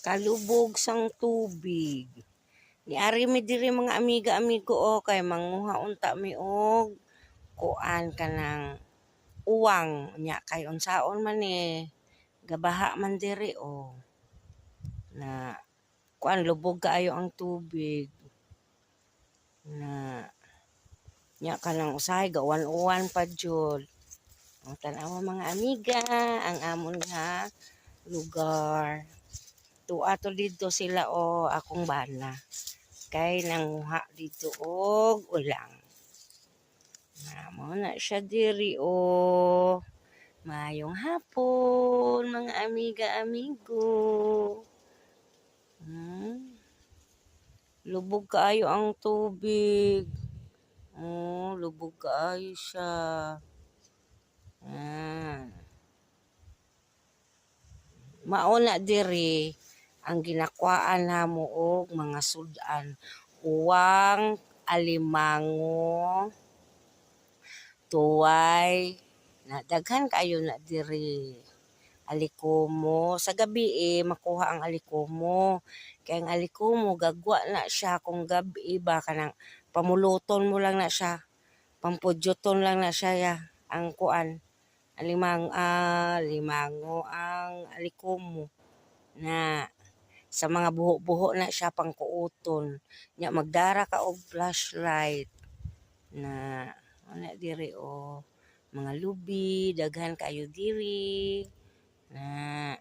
Kalubog sang tubig. Niari mi diri mga amiga-amigo o kay manguha unta mi og kuan kanang uwang nya kay unsaon man gabaha man diri o na kuan lubog kaayo ang tubig na nya kanang usahay gawan-uwan pa jud. Ang tan-awa mga amiga ang amon nga lugar. Tuwa to dito sila o akong bana. Kay nanguha dito og ulang. Mo na siya diri o. Mayong hapon mga amiga-amigo. Lubog kaayo ang tubig. Lubog kaayo siya. Mauna diri ang ginakwaan namo og mga sudan, uwang, alimango, tuway, na daghan kayo na diri. Alikumo, sa gabi makuha ang alikumo. Kaya ang alikumo gagwa na siya kung gabi ba kanang pamuluton mo lang na siya. Pampudyoton lang na siya ya, ang kuan. Limango ang alikumo na sa mga buho-buho na siya pangkuuton nya magdara ka og flashlight na ana diri o mga lubi daghan kayo diri na